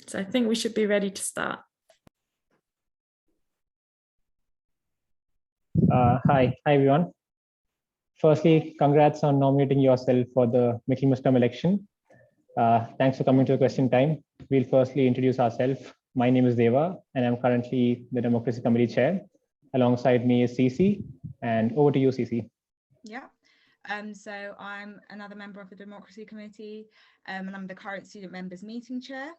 So I think we should be ready to start. Hi everyone. Firstly, congrats on nominating yourself for the Michaelmas term election. Thanks for coming to the question time. We'll firstly introduce ourselves. My name is Deva, and I'm currently the Democracy Committee Chair. Alongside me is Cici, and over to you, Cici. Yeah, so I'm another member of the Democracy Committee, and I'm the current Student Members Meeting Chair.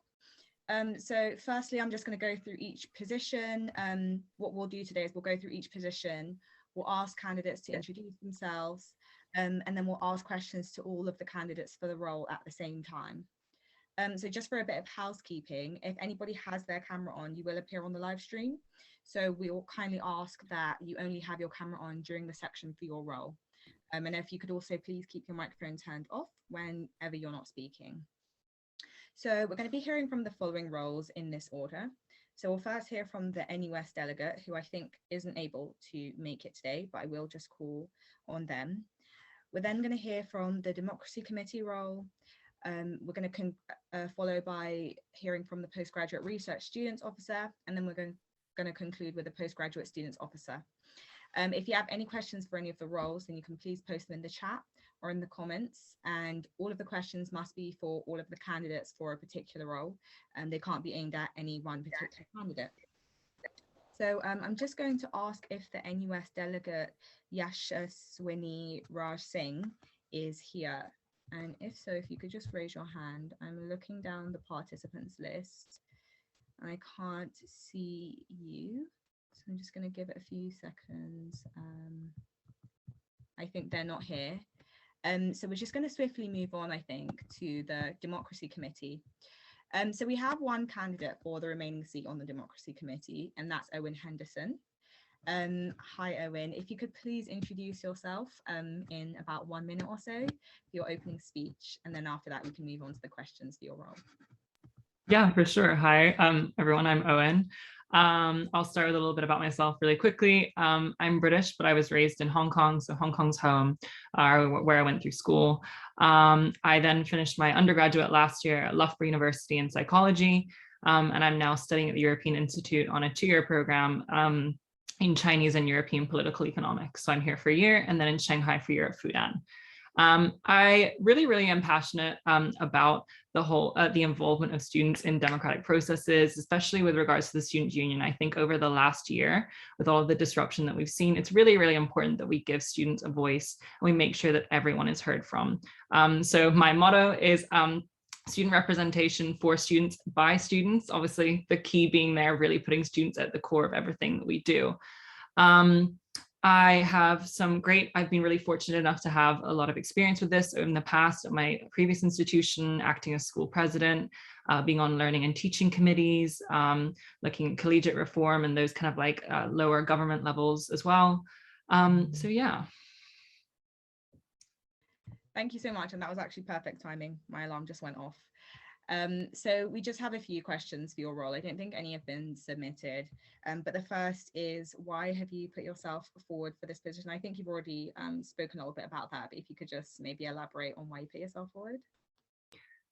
So firstly, I'm just going to go through each position. What we'll do today is we'll go through each position. We'll ask candidates to introduce themselves, and then we'll ask questions to all of the candidates for the role at the same time. So just for a bit of housekeeping, if anybody has their camera on, you will appear on the live stream. So we will kindly ask that you only have your camera on during the section for your role. And if you could also please keep your microphone turned off whenever you're not speaking. So we're going to be hearing from the following roles in this order. So we'll first hear from the NUS delegate, who I think isn't able to make it today, but I will just call on them. We're then going to hear from the Democracy Committee role. We're going to follow by hearing from the Postgraduate Research Students Officer, and then we're going to conclude with the Postgraduate Students Officer. If you have any questions for any of the roles, then you can please post them in the chat or in the comments, and all of the questions must be for all of the candidates for a particular role, and they can't be aimed at any one particular candidate. So I'm just going to ask if the NUS delegate Yashaswini Raj Singh is here, and if so, if you could just raise your hand. I'm looking down the participants list and I can't see you, so I'm just going to give it a few seconds. I think they're not here. So we're just going to swiftly move on, I think, to the Democracy Committee. So we have one candidate for the remaining seat on the Democracy Committee, and that's Owen Henderson. Hi, Owen. If you could please introduce yourself in about 1 minute or so for your opening speech, and then after that we can move on to the questions for your role. Yeah, for sure. Hi, everyone. I'm Owen. I'll start with a little bit about myself really quickly. I'm British, but I was raised in Hong Kong, so Hong Kong's home, where I went through school. I then finished my undergraduate last year at Loughborough University in psychology, and I'm now studying at the European Institute on a 2-year program in Chinese and European political economics. So I'm here for a year, and then in Shanghai for a year at Fudan. I really am passionate about the involvement of students in democratic processes, especially with regards to the student union. I think over the last year, with all of the disruption that we've seen, it's really important that we give students a voice and we make sure that everyone is heard from. So my motto is student representation for students by students, obviously the key being there, really putting students at the core of everything that we do. I've been really fortunate enough to have a lot of experience with this in the past at my previous institution, acting as school president, being on learning and teaching committees, looking at collegiate reform and those kind of like lower government levels as well. So yeah. Thank you so much. And that was actually perfect timing. My alarm just went off. So we just have a few questions for your role. I don't think any have been submitted, but the first is, why have you put yourself forward for this position? I think you've already spoken a little bit about that, but if you could just maybe elaborate on why you put yourself forward.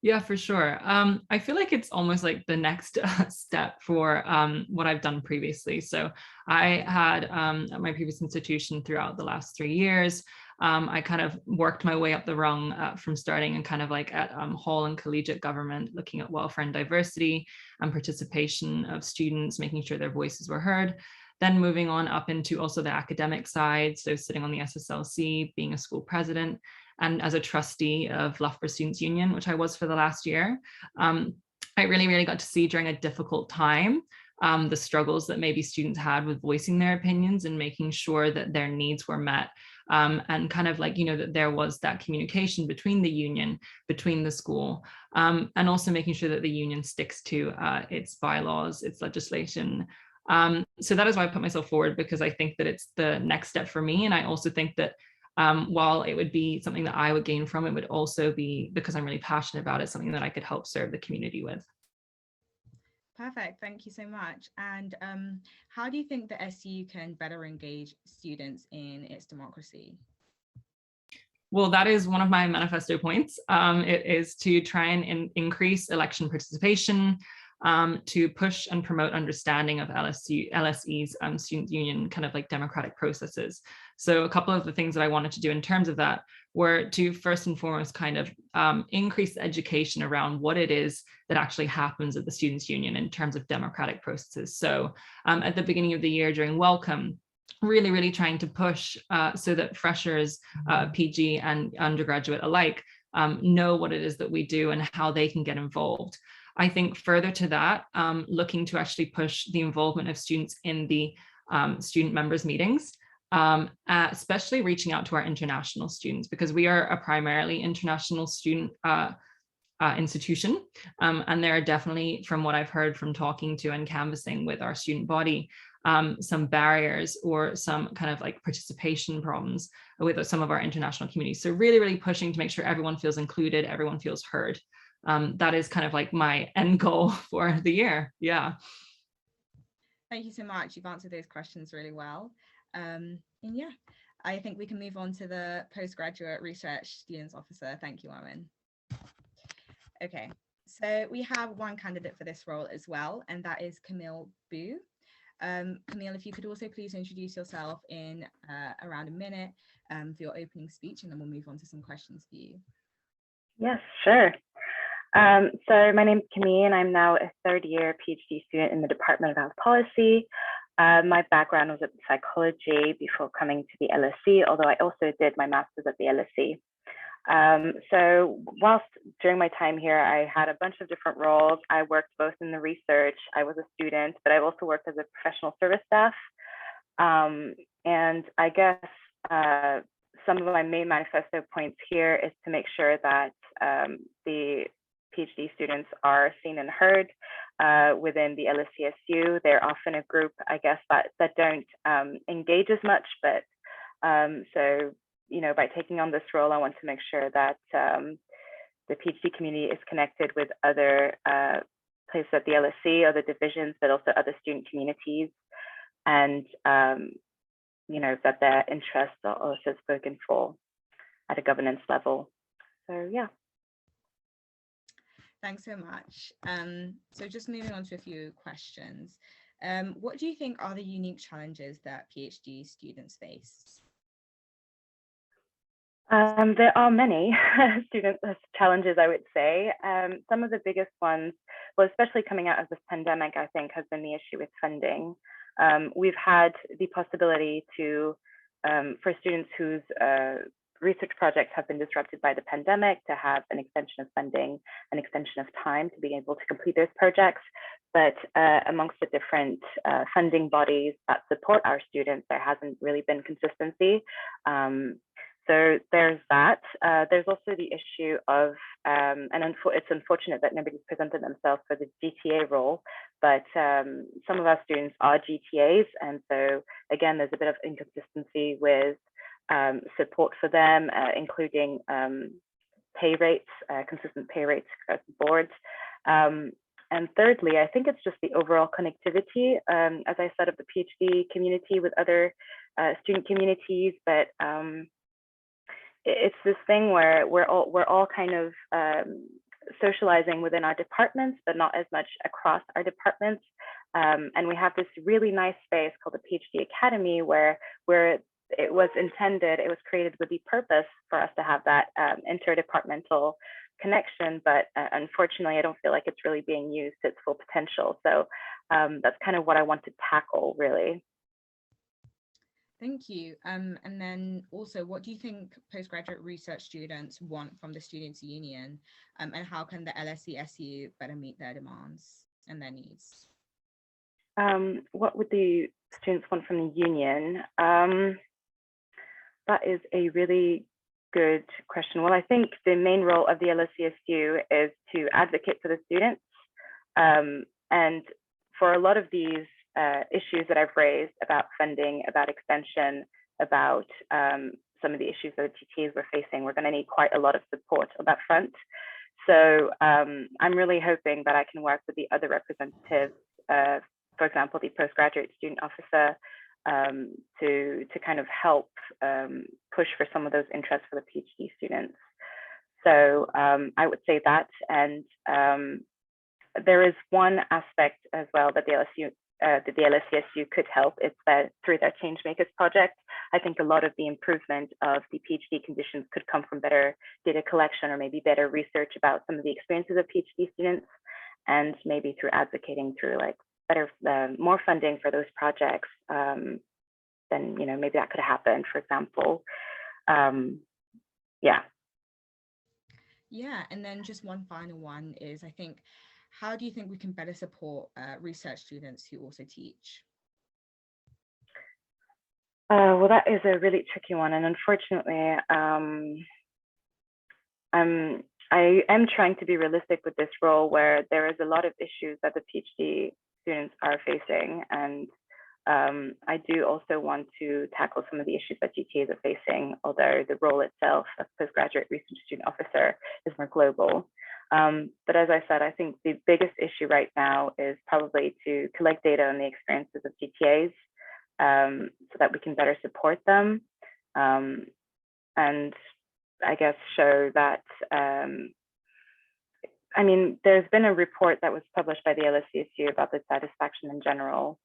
Yeah, for sure. I feel like it's almost like the next step for what I've done previously. So I had at my previous institution throughout the last 3 years, I kind of worked my way up the rung from starting and kind of like at hall and collegiate government, looking at welfare and diversity and participation of students, making sure their voices were heard. Then moving on up into also the academic side, so sitting on the SSLC, being a school president, and as a trustee of Loughborough Students' Union, which I was for the last year. I really got to see during a difficult time the struggles that maybe students had with voicing their opinions and making sure that their needs were met. And kind of like, you know, that there was that communication between the union, between the school, and also making sure that the union sticks to its bylaws, its legislation. So that is why I put myself forward, because I think that it's the next step for me. And I also think that while it would be something that I would gain from, it would also be, because I'm really passionate about it, something that I could help serve the community with. Perfect, thank you so much. And how do you think the SU can better engage students in its democracy? Well, that is one of my manifesto points. It is to try and increase election participation, to push and promote understanding of LSE's student union kind of like democratic processes. So a couple of the things that I wanted to do in terms of that were to first and foremost kind of increase the education around what it is that actually happens at the Students' Union in terms of democratic processes. So at the beginning of the year during Welcome, really trying to push so that freshers, PG and undergraduate alike know what it is that we do and how they can get involved. I think further to that, looking to actually push the involvement of students in the student members meetings, especially reaching out to our international students, because we are a primarily international student institution. And there are definitely, from what I've heard from talking to and canvassing with our student body, some barriers or some kind of like participation problems with some of our international communities. So really pushing to make sure everyone feels included, everyone feels heard. That is kind of like my end goal for the year. Yeah. Thank you so much. You've answered those questions really well. And yeah, I think we can move on to the postgraduate research students officer. Thank you, Owen. Okay, so we have one candidate for this role as well, and that is Camille Boo. Camille, if you could also please introduce yourself in around a minute for your opening speech, and then we'll move on to some questions for you. Yes, sure. So my name is Camille, and I'm now a third-year PhD student in the Department of Health Policy. My background was in psychology before coming to the LSE, although I also did my master's at the LSE. So whilst during my time here, I had a bunch of different roles. I worked both in the research, I was a student, but I've also worked as a professional service staff. And I guess some of my main manifesto points here is to make sure that the PhD students are seen and heard within the Lsesu. They're often a group, I guess, that don't engage as much, but so, you know, by taking on this role, I want to make sure that the PhD community is connected with other places at the LSE, other divisions, but also other student communities, and you know, that their interests are also spoken for at a governance level. So yeah. Thanks so much. So just moving on to a few questions. What do you think are the unique challenges that PhD students face? There are many student challenges, I would say. Some of the biggest ones, well, especially coming out of this pandemic, I think, has been the issue with funding. We've had the possibility to, for students whose research projects have been disrupted by the pandemic, to have an extension of funding, an extension of time to be able to complete those projects. But amongst the different funding bodies that support our students, there hasn't really been consistency. So there's that. There's also the issue of, and it's unfortunate that nobody's presented themselves for the GTA role, but some of our students are GTAs. And so again, there's a bit of inconsistency with support for them, including pay rates, consistent pay rates across the board. And thirdly, I think it's just the overall connectivity, as I said, of the PhD community with other student communities, but it's this thing where we're all kind of socializing within our departments, but not as much across our departments. And we have this really nice space called the PhD Academy, where it was created with the purpose for us to have that interdepartmental connection, but unfortunately, I don't feel like it's really being used to its full potential. So that's kind of what I want to tackle, really. Thank you. And then also, what do you think postgraduate research students want from the Students' Union, and how can the LSESU better meet their demands and their needs? What would the students want from the union? That is a really good question. Well, I think the main role of the LSESU is to advocate for the students. And for a lot of these issues that I've raised about funding, about extension, about some of the issues that the GTAs were facing, we're going to need quite a lot of support on that front. So I'm really hoping that I can work with the other representatives, for example, the postgraduate student officer, to kind of help push for some of those interests for the PhD students. So I would say that, and there is one aspect as well that the LSESU could help. It's that through their Changemakers project, I think a lot of the improvement of the PhD conditions could come from better data collection or maybe better research about some of the experiences of PhD students, and maybe through advocating through like better, more funding for those projects, then maybe that could happen, for example. Yeah. Yeah, and then just one final one is, I think, how do you think we can better support research students who also teach? Well, that is a really tricky one. And unfortunately, I am trying to be realistic with this role where there is a lot of issues that the PhD students are facing. And I do also want to tackle some of the issues that GTAs are facing, although the role itself as postgraduate research student officer is more global. But as I said, I think the biggest issue right now is probably to collect data on the experiences of GTAs so that we can better support them. And I guess show that, I mean, there's been a report that was published by the LSESU about the satisfaction in general.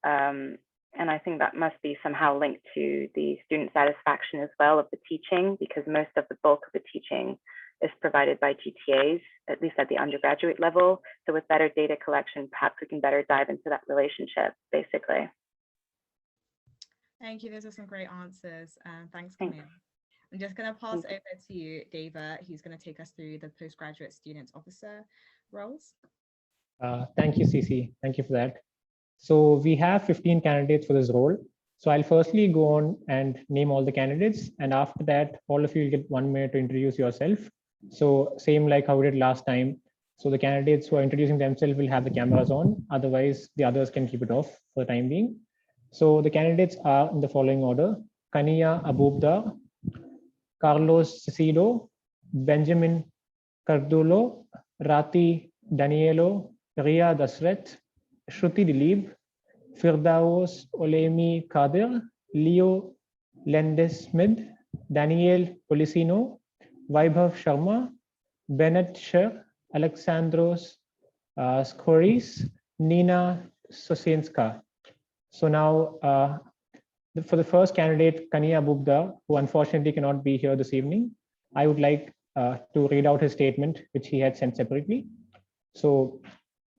And I think that must be somehow linked to the student satisfaction as well of the teaching, because most of the bulk of the teaching is provided by GTAs, at least at the undergraduate level. So with better data collection, perhaps we can better dive into that relationship, basically. Thank you. Those are some great answers. Thanks, Camille. I'm just going to pass over to you, Deva, who's going to take us through the postgraduate students officer roles. Thank you, Cici. Thank you for that. So we have 15 candidates for this role. So I'll firstly go on and name all the candidates. And after that, all of you will get 1 minute to introduce yourself. So same like how we did last time. So the candidates who are introducing themselves will have the cameras on. Otherwise, the others can keep it off for the time being. So the candidates are in the following order: Kania Abubda, Carlos Cecido, Benjamin Cardulo, Rati Danielo, Ria Dasret, Shruti Dilip, Firdaus Olemi Kadir, Leo Linden Smith, Daniel Policino, Vaibhav Sharma, Bennett Shear, Alexandros Raskuris, Nina Sosinska. So now for the first candidate, Kania Abubda, who unfortunately cannot be here this evening, I would like to read out his statement, which he had sent separately. So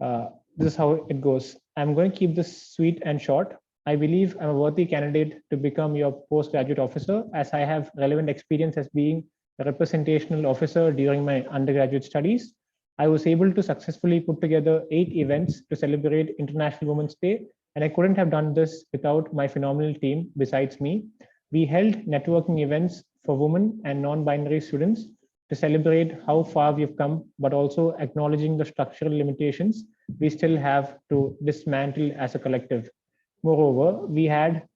this is how it goes. I'm going to keep this sweet and short. I believe I'm a worthy candidate to become your postgraduate officer, as I have relevant experience as being a representational officer during my undergraduate studies. I was able to successfully put together 8 events to celebrate International Women's Day, and I couldn't have done this without my phenomenal team besides me. We held networking events for women and non-binary students to celebrate how far we've come, but also acknowledging the structural limitations we still have to dismantle as a collective. Moreover, we had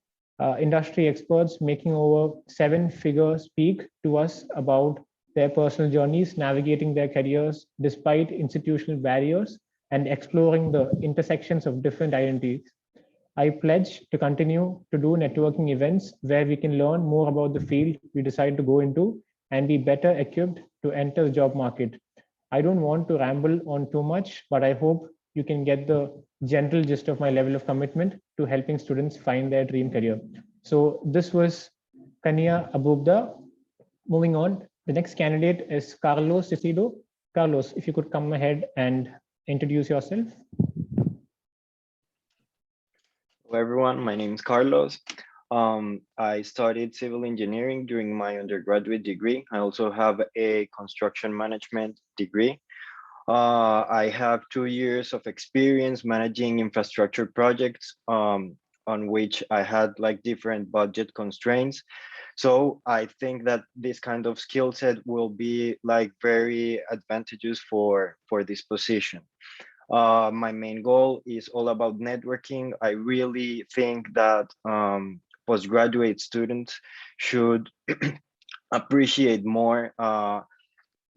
industry experts making over 7-figure speak to us about their personal journeys, navigating their careers despite institutional barriers, and exploring the intersections of different identities. I pledge to continue to do networking events where we can learn more about the field we decide to go into and be better equipped to enter the job market. I don't want to ramble on too much, but I hope you can get the general gist of my level of commitment to helping students find their dream career. So this was Kania Abubda. Moving on, the next candidate is Carlos Cecido. Carlos, if you could come ahead and introduce yourself. Hello everyone, my name is Carlos. I studied civil engineering during my undergraduate degree. I also have a construction management degree. I have 2 years of experience managing infrastructure projects on which I had like different budget constraints. So I think that this kind of skill set will be like very advantageous for this position. My main goal is all about networking. I really think that postgraduate students should appreciate more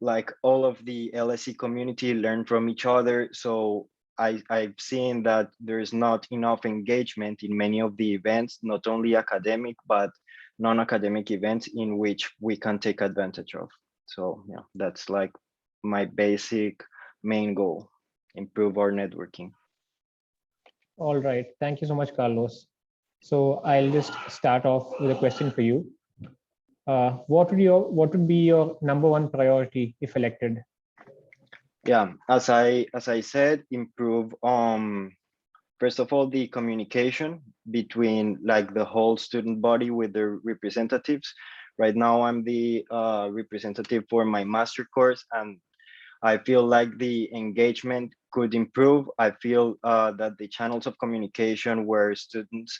like all of the LSE community, learn from each other. So I've seen that there's not enough engagement in many of the events, not only academic, but non-academic events in which we can take advantage of. So yeah, that's like my basic main goal. improve our networking. All right. Thank you so much, Carlos. So I'll just start off with a question for you. What would be your number one priority if elected? Yeah, as I said, improve first of all the communication between like the whole student body with their representatives. Right now I'm the representative for my master course, and I feel like the engagement could improve. I feel that the channels of communication where students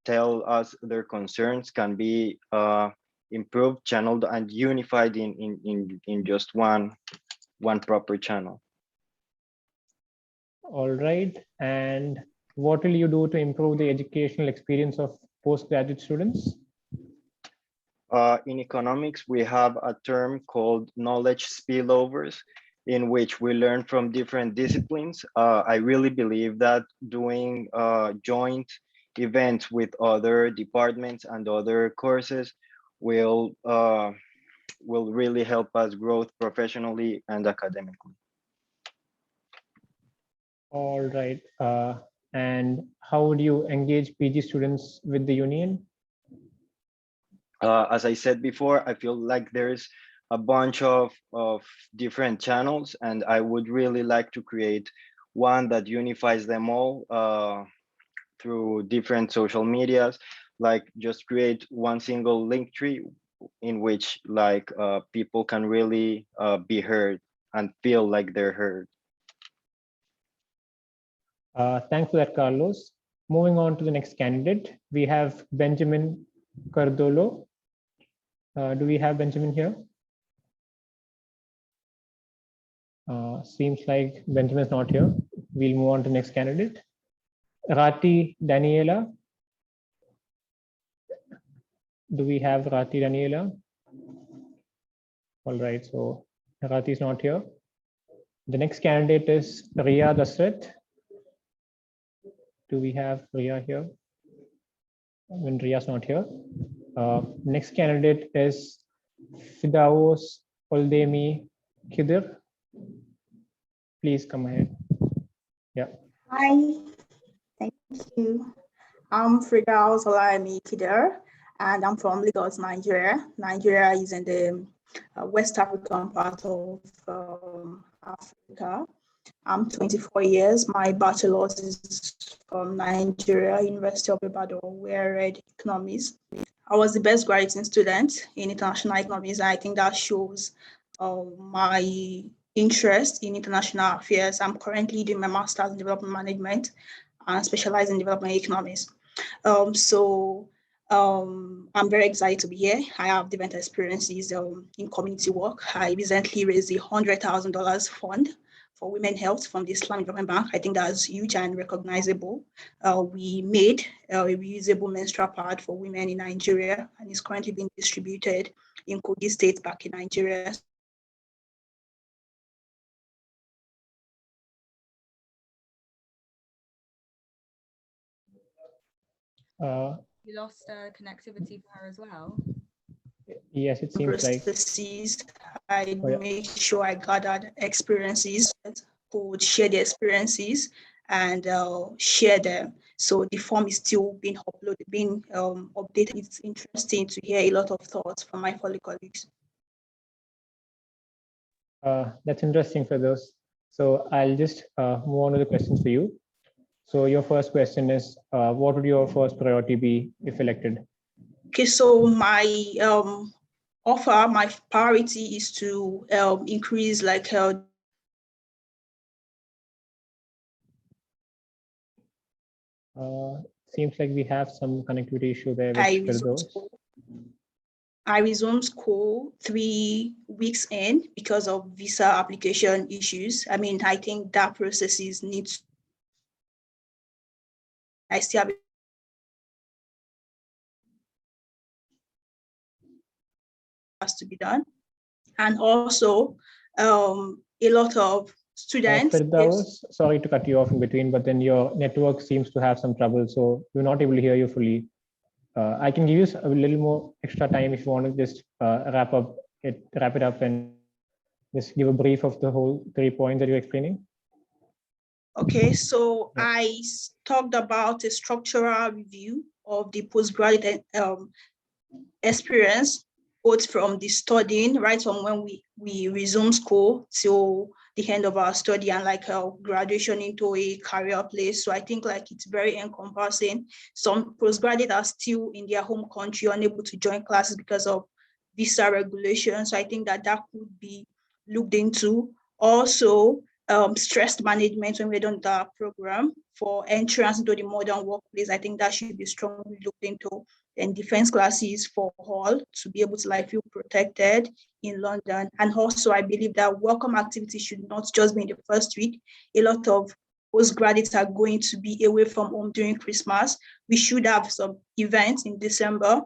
tell us their concerns can be improved, channeled, and unified in just one proper channel. All right. And what will you do to improve the educational experience of postgraduate students? In economics, we have a term called knowledge spillovers, in which we learn from different disciplines. I really believe that doing joint events with other departments and other courses will really help us grow professionally and academically. All right. And how would you engage PG students with the union? As I said before, I feel like there's a bunch of different channels, and I would really like to create one that unifies them all through different social medias, like just create one single link tree in which like people can really be heard and feel like they're heard. Thanks for that, Carlos. Moving on to the next candidate, we have Benjamin Cardolo. Do we have Benjamin here? Seems like Benjamin's not here. We'll move on to the next candidate. Rati Daniela. Do we have Rati Daniela? All right, so Rati is not here. The next candidate is Ria Dasret. Do we have Ria here? When Ria's not here. Next candidate is Fidaos Oldemi Khidir. Please come ahead. Yeah. Hi, thank you. I'm Fidaos Oldemi Khidir, and I'm from Lagos, Nigeria. Nigeria is in the West African part of Africa. I'm 24 years. My bachelor's is from Nigeria, University of Ibadan, where I read economics. I was the best graduating student in international economics. I think that shows my interest in international affairs. I'm currently doing my master's in development management and specialize in development economics. I'm very excited to be here. I have different experiences in community work. I recently raised a $100,000 fund for women health from the Islamic Development Bank. I think that's huge and recognizable. We made a reusable menstrual pad for women in Nigeria, and it's currently being distributed in Kogi State back in Nigeria. You lost connectivity for her as well. Yes, it seems like. I make sure I gathered experiences, who would share their experiences and share them. So the form is still being uploaded, updated. It's interesting to hear a lot of thoughts from my fellow colleagues. That's interesting for those. So I'll just move on to the questions for you. So your first question is, what would your first priority be if elected? Okay, so my my priority is to increase seems like we have some connectivity issue there. I resumed school 3 weeks in because of visa application issues. I mean, I think that process needs. I still have has to be done, and also a lot of students. Sorry to cut you off in between, but then your network seems to have some trouble, so we're not able to hear you fully. I can give you a little more extra time if you want to just wrap it up and just give a brief of the whole 3 points that you're explaining? Okay, so Yeah. I talked about a structural review of the postgraduate experience, both from the studying, right from when we resume school till the end of our study, and like graduation into a career place. So I think like it's very encompassing. Some postgraduates are still in their home country, unable to join classes because of visa regulations. So I think that could be looked into. Also, stress management when we're done with our program for entrance into the modern workplace. I think that should be strongly looked into. And defense classes for all to be able to like feel protected in London. And also I believe that welcome activities should not just be in the first week. A lot of postgraduates are going to be away from home during Christmas. We should have some events in December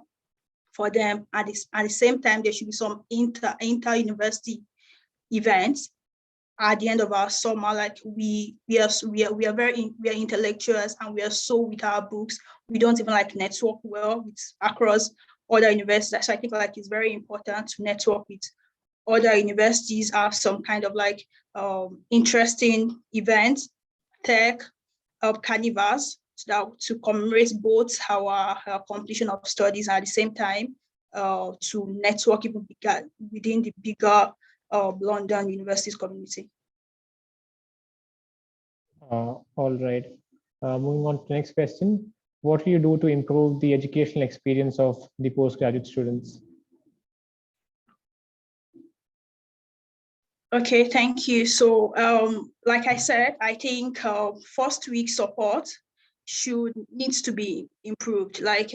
for them. At the same time, there should be some inter-university events at the end of our summer. Like we are intellectuals, and we are so with our books. We don't even like network well across other universities. So I think like it's very important to network with other universities, have some kind of like interesting events, tech, carnivals, so that to commemorate both our completion of studies, and at the same time to network even bigger within the bigger London universities community. All right. Moving on to the next question. What do you do to improve the educational experience of the postgraduate students? Okay, thank you. So like I said, I think first week support needs to be improved. Like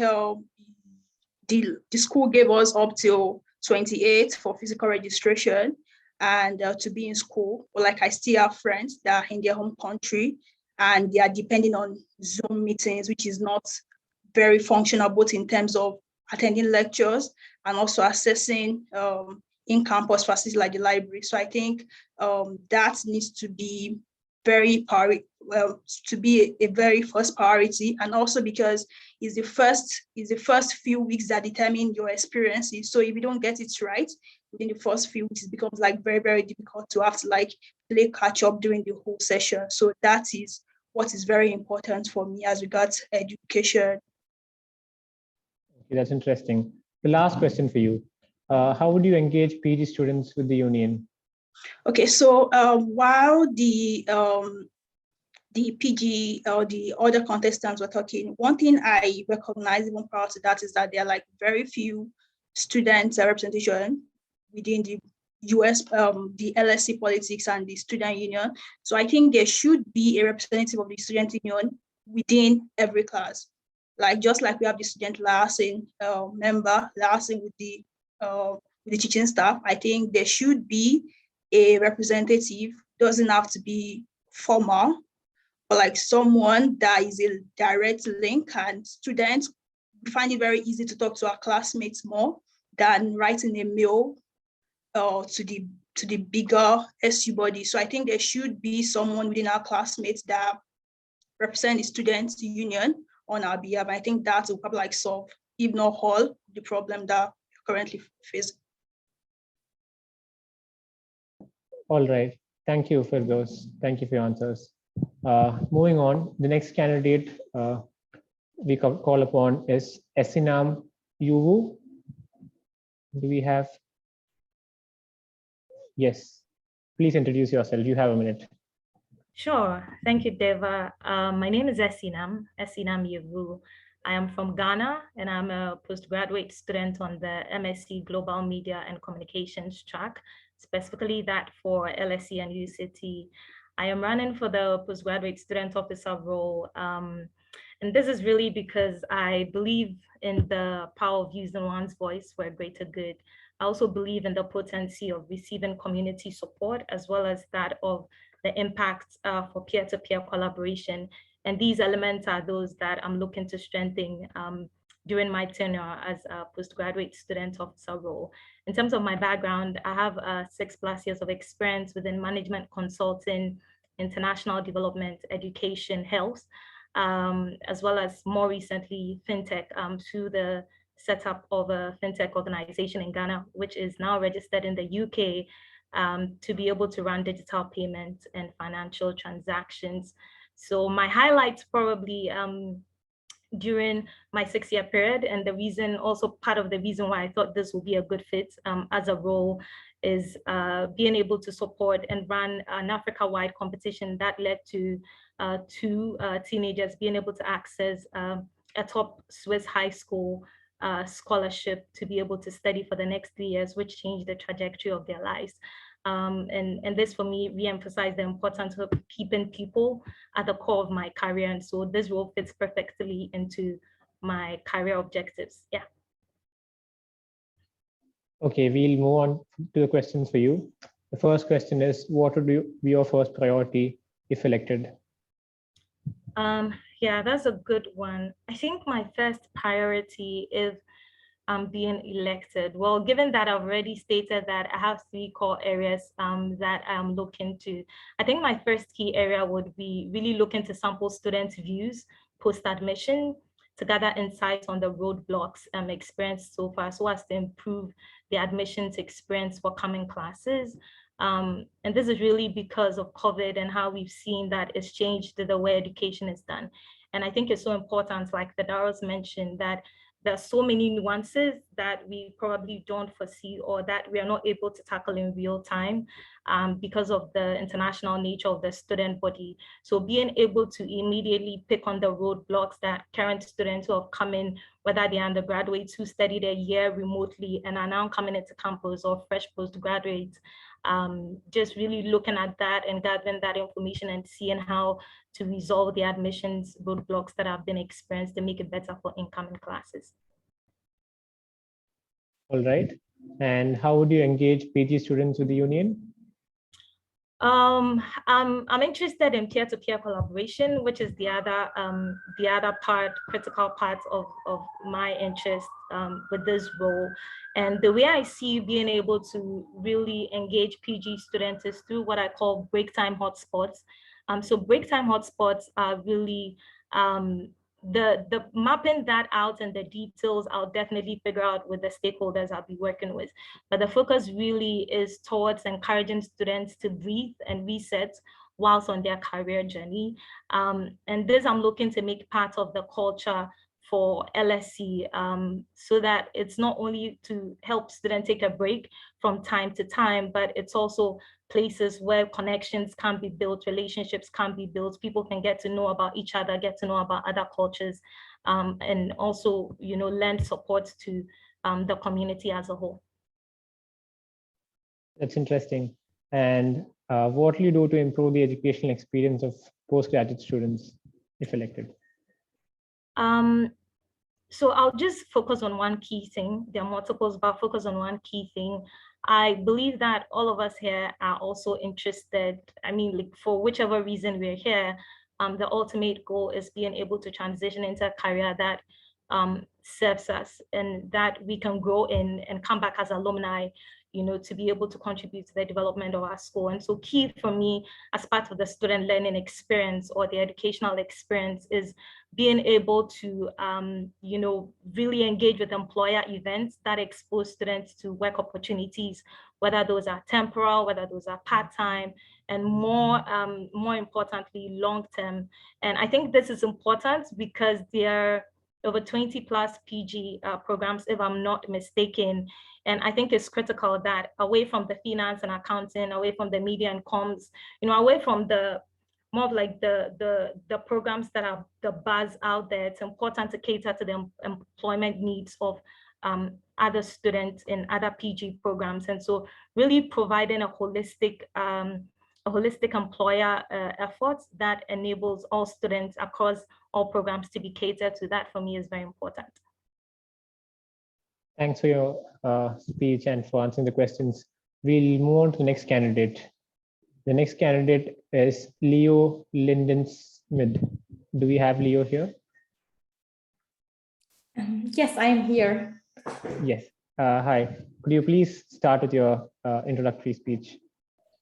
the school gave us up till 28th for physical registration and to be in school. But like I still have friends that are in their home country and they are depending on Zoom meetings, which is not very functional, both in terms of attending lectures and also accessing in-campus facilities like the library. So I think that needs to be to be a very first priority, and also because it's the first few weeks that determine your experiences. So if you don't get it right within the first few weeks, it becomes like very, very difficult to have to like play catch up during the whole session. So that is what is very important for me as regards education. Okay, that's interesting. The last question for you. How would you engage PG students with the union? Okay, so while the PG or the other contestants were talking, one thing I recognize even prior to that is that there are like very few student representation within the US, the LSE politics and the student union. So I think there should be a representative of the student union within every class. Like just like we have the student liaison member liaising with the teaching staff, I think there should be a representative. Doesn't have to be formal, but like someone that is a direct link, and students find it very easy to talk to our classmates more than writing a mail to the bigger SU body. So I think there should be someone within our classmates that represent the students' union on our behalf. I think that will probably like solve, if not all, the problem that we're currently facing. All right. Thank you for those. Thank you for your answers. Moving on, the next candidate we call upon is Esinam Yuvu. Do we have? Yes. Please introduce yourself. You have a minute. Sure. Thank you, Deva. My name is Esinam Yuvu. I am from Ghana, and I'm a postgraduate student on the MSc Global Media and Communications track, specifically that for LSE and UCT. I am running for the postgraduate student officer role. And this is really because I believe in the power of using one's voice for a greater good. I also believe in the potency of receiving community support, as well as that of the impact for peer-to-peer collaboration. And these elements are those that I'm looking to strengthen during my tenure as a postgraduate student officer role. In terms of my background, I have 6+ years of experience within management consulting, international development, education, health, as well as more recently, fintech, through the setup of a fintech organization in Ghana, which is now registered in the UK to be able to run digital payments and financial transactions. So my highlights probably during my 6-year period, and the reason, also part of the reason why I thought this will be a good fit as a role, is being able to support and run an Africa-wide competition that led to two teenagers being able to access a top Swiss high school scholarship to be able to study for the next 3 years, which changed the trajectory of their lives. And this for me re-emphasized the importance of keeping people at the core of my career. And so this role fits perfectly into my career objectives. Yeah. Okay, we'll move on to the questions for you. The first question is, what would be your first priority if elected? Yeah, that's a good one. I think my first priority is being elected. Well, given that I've already stated that I have 3 core areas that I'm looking to, I think my first key area would be really looking to sample students' views post-admission to gather insights on the roadblocks experienced so far, so as to improve the admissions experience for coming classes. And this is really because of COVID and how we've seen that it's changed the way education is done. And I think it's so important, like the Daros mentioned, that there are so many nuances that we probably don't foresee or that we are not able to tackle in real time because of the international nature of the student body. So being able to immediately pick on the roadblocks that current students who have come in, whether they're undergraduates who studied a year remotely and are now coming into campus, or fresh postgraduates, just really looking at that and gathering that information and seeing how to resolve the admissions roadblocks that have been experienced to make it better for incoming classes. All right. And how would you engage PG students with the union? I'm interested in peer-to-peer collaboration, which is the other critical part of my interest with this role. And the way I see being able to really engage PG students is through what I call break time hotspots. So break time hotspots are really the mapping that out, and the details I'll definitely figure out with the stakeholders I'll be working with. But the focus really is towards encouraging students to breathe and reset whilst on their career journey. And this I'm looking to make part of the culture for LSE, so that it's not only to help students take a break from time to time, but it's also places where connections can be built, relationships can be built, people can get to know about each other, get to know about other cultures, and also, you know, lend support to the community as a whole. That's interesting. And what will you do to improve the educational experience of postgraduate students if elected? So I'll just focus on one key thing. There are multiples, but I'll focus on one key thing. I believe that all of us here are also interested. I mean, like, for whichever reason we're here, the ultimate goal is being able to transition into a career that serves us and that we can grow in and come back as alumni, you know, to be able to contribute to the development of our school. And so key for me as part of the student learning experience or the educational experience is being able to, you know, really engage with employer events that expose students to work opportunities, whether those are temporal, whether those are part-time, and more importantly, long-term. And I think this is important because there are over 20 plus PG programs, if I'm not mistaken. And I think it's critical that away from the finance and accounting, away from the media and comms, you know, away from the more of like the programs that are the buzz out there, it's important to cater to the employment needs of other students in other PG programs. And so really providing a holistic employer effort that enables all students across all programs to be catered to, that for me is very important. Thanks for your speech and for answering the questions. We'll move on to the next candidate. The next candidate is Linden Smith. Do we have Leo here? Yes, I am here. Yes. Hi. Could you please start with your introductory speech?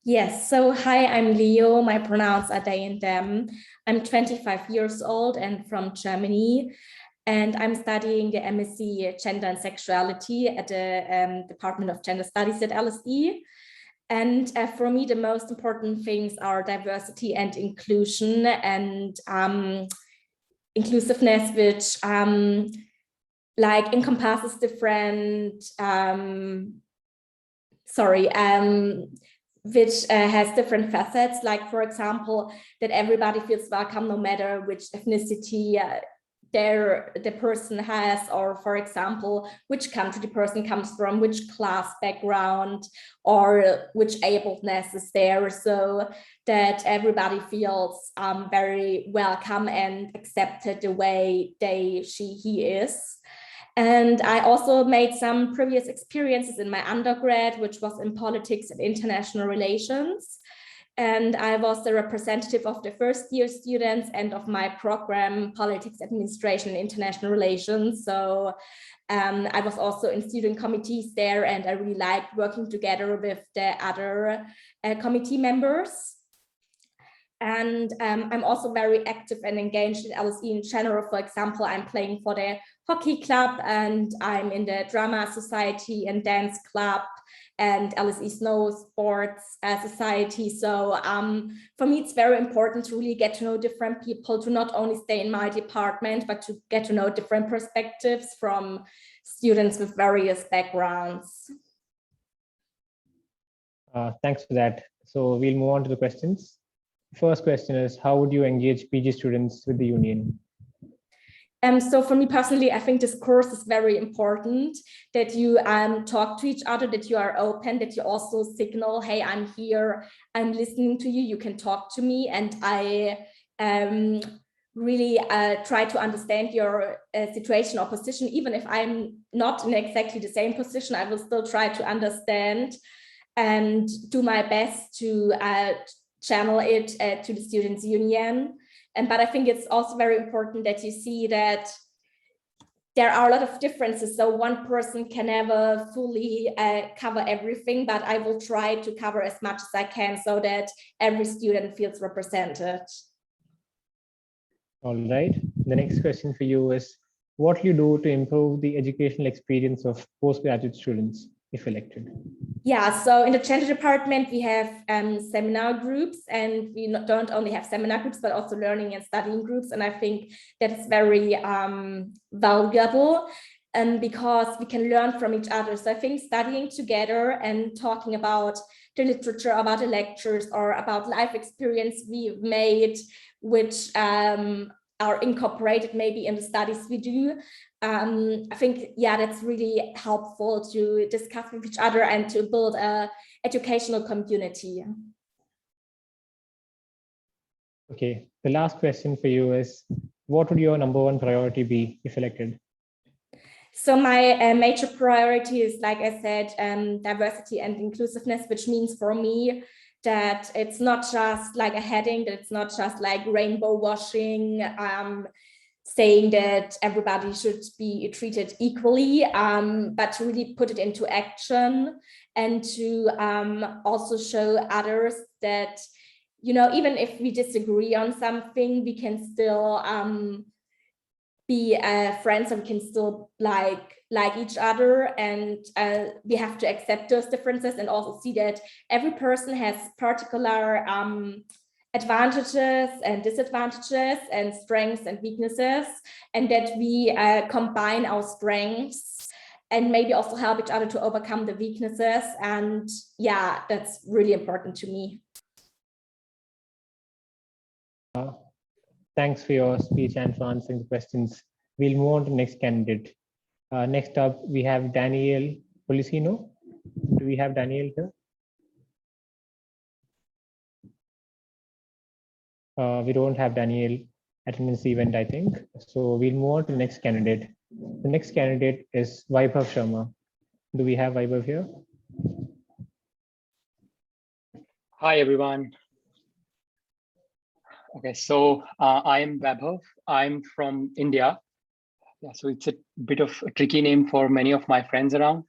Yes. So hi, I'm Leo. My pronouns are they and them. I'm 25 years old and from Germany. And I'm studying the MSc Gender and Sexuality at the Department of Gender Studies at LSE. And for me, the most important things are diversity and inclusion and inclusiveness, which like encompasses different, which has different facets, like for example, that everybody feels welcome no matter which ethnicity the person has, or for example, which country the person comes from, which class background, or which ableness is there, so that everybody feels very welcome and accepted the way he is. And I also made some previous experiences in my undergrad, which was in politics and international relations. And I was the representative of the first year students and of my program, Politics, Administration, and International Relations. So I was also in student committees there, and I really liked working together with the other committee members. And I'm also very active and engaged in LSE in general. For example, I'm playing for the hockey club, and I'm in the drama society and dance club and LSE Snow Sports Society. So for me, it's very important to really get to know different people, to not only stay in my department, but to get to know different perspectives from students with various backgrounds. Thanks for that. So we'll move on to the questions. First question is, how would you engage PG students with the union? So for me personally, I think this course is very important, that you talk to each other, that you are open, that you also signal, hey, I'm here, I'm listening to you, you can talk to me, and I really try to understand your situation or position. Even if I'm not in exactly the same position, I will still try to understand and do my best to channel it to the Students' Union. But I think it's also very important that you see that there are a lot of differences. So one person can never fully cover everything, but I will try to cover as much as I can so that every student feels represented. All right. The next question for you is, what will you do to improve the educational experience of postgraduate students if elected? Yeah, so in the gender department, we have seminar groups, and we don't only have seminar groups, but also learning and studying groups. And I think that's very valuable because we can learn from each other. So I think studying together and talking about the literature, about the lectures, or about life experience we've made, which are incorporated maybe in the studies we do. I think, yeah, that's really helpful to discuss with each other and to build a educational community. Okay, the last question for you is, what would your #1 priority be if elected? So my major priority is, like I said, diversity and inclusiveness, which means for me that it's not just like a heading, that it's not just like rainbow washing, saying that everybody should be treated equally, but to really put it into action and to also show others that, you know, even if we disagree on something, we can still be friends, and we can still like each other, and we have to accept those differences and also see that every person has particular advantages and disadvantages and strengths and weaknesses, and that we combine our strengths and maybe also help each other to overcome the weaknesses. And yeah, that's really important to me. Thanks for your speech and for answering the questions. We'll move on to the next candidate. Next up, we have Daniel Policino. Do we have Daniel here? We don't have Daniel attending this event, I think. So we'll move on to the next candidate. The next candidate is Vaibhav Sharma. Do we have Vaibhav here? Hi, everyone. Okay, so I am Vaibhav. I'm from India. Yeah, so it's a bit of a tricky name for many of my friends around.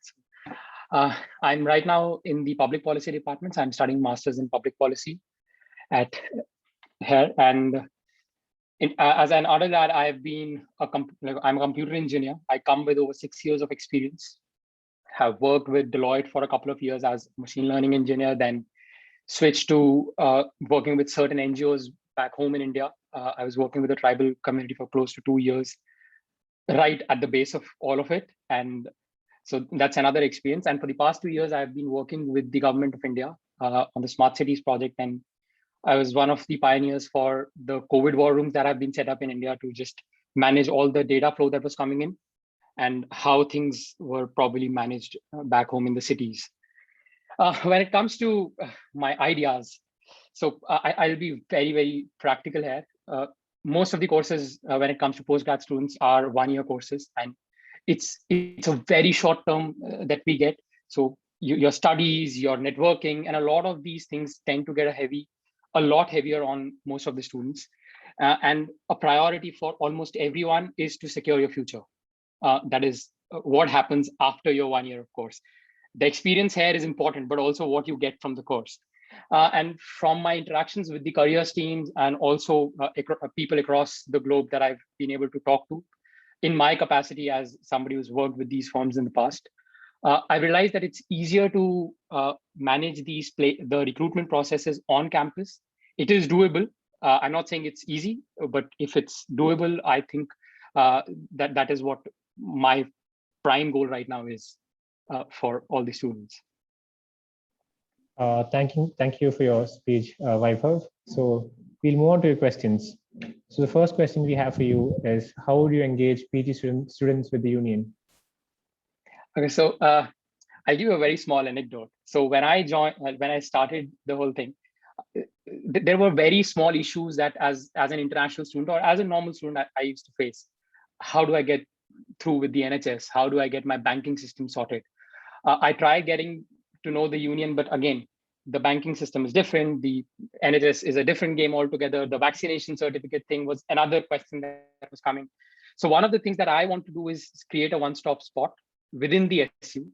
I'm right now in the public policy department. So I'm studying masters in public policy at here, and as an undergrad, I've been I'm a computer engineer. I come with over 6 years of experience, have worked with Deloitte for a couple of years as machine learning engineer, then switched to working with certain NGOs back home in India. I was working with a tribal community for close to 2 years, right at the base of all of it. And so that's another experience. And for the past 2 years, I've been working with the government of India on the Smart Cities project. And I was one of the pioneers for the COVID war rooms that have been set up in India to just manage all the data flow that was coming in and how things were probably managed back home in the cities. When it comes to my ideas, so I'll be very, very practical here. Most of the courses when it comes to postgrad students are 1-year courses, and it's a very short term that we get. So your studies, your networking, and a lot of these things tend to get a lot heavier on most of the students. And a priority for almost everyone is to secure your future. That is what happens after your 1 year of course. The experience here is important, but also what you get from the course. And from my interactions with the careers teams and also people across the globe that I've been able to talk to in my capacity as somebody who's worked with these firms in the past, I realized that it's easier to manage the recruitment processes on campus. It is doable. I'm not saying it's easy, but if it's doable, I think that is what my prime goal right now is for all the students. Thank you for your speech, Vaibhav. So we'll move on to your questions. So the first question we have for you is, how do you engage PG students with the union? Okay, so I'll give you a very small anecdote. So when I started the whole thing, there were very small issues that as an international student or as a normal student I used to face. How do I get through with the NHS? How do I get my banking system sorted? I tried getting to know the union, but again, the banking system is different. The NHS is a different game altogether. The vaccination certificate thing was another question that was coming. So one of the things that I want to do is create a one-stop spot within the SU,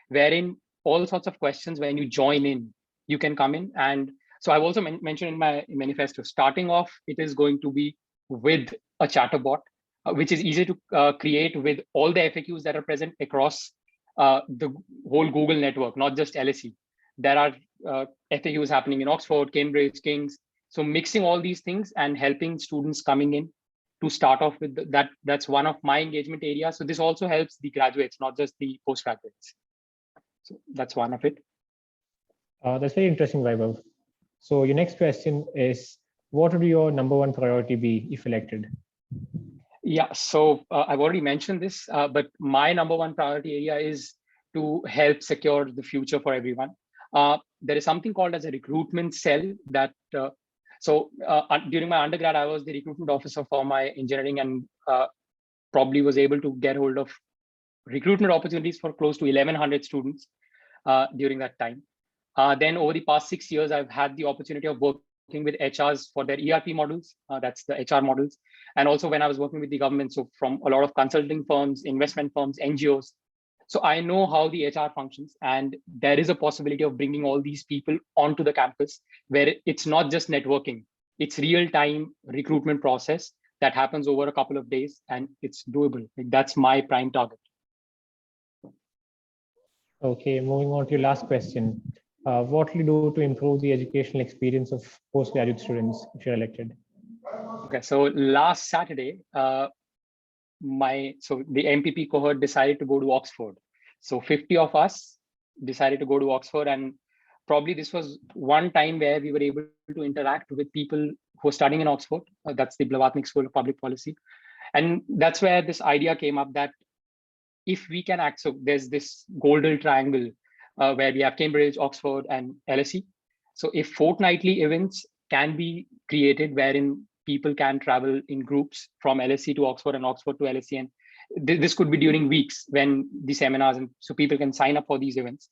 wherein all sorts of questions, when you join in, you can come in. And so I've also mentioned in my manifesto, starting off, it is going to be with a chatterbot, which is easy to create with all the FAQs that are present across the whole Google network, not just LSE. There are FAQs happening in Oxford, Cambridge, King's. So mixing all these things and helping students coming in to start off with that, that's one of my engagement areas. So this also helps the graduates, not just the postgraduates. So that's one of it. That's very interesting, Vaibhav. So your next question is, what would your #1 priority be if elected? Yeah, so I've already mentioned this, but my #1 priority area is to help secure the future for everyone. There is something called as a recruitment cell that, during my undergrad, I was the recruitment officer for my engineering and probably was able to get hold of recruitment opportunities for close to 1,100 students during that time. Then over the past 6 years, I've had the opportunity of working with HRs for their ERP models, that's the HR models. And also when I was working with the government, so from a lot of consulting firms, investment firms, NGOs. So I know how the HR functions, and there is a possibility of bringing all these people onto the campus where it's not just networking, it's real-time recruitment process that happens over a couple of days and it's doable. Like, that's my prime target. Okay, moving on to your last question. What will you do to improve the educational experience of postgraduate students if you're elected? Okay, so last Saturday, the MPP cohort decided to go to Oxford. So 50 of us decided to go to Oxford, and probably this was one time where we were able to interact with people who are studying in Oxford. That's the Blavatnik School of Public Policy. And that's where this idea came up that if we can act, so there's this golden triangle where we have Cambridge, Oxford, and LSE. So if fortnightly events can be created wherein people can travel in groups from LSE to Oxford and Oxford to LSE, and this could be during weeks when the seminars, and so people can sign up for these events.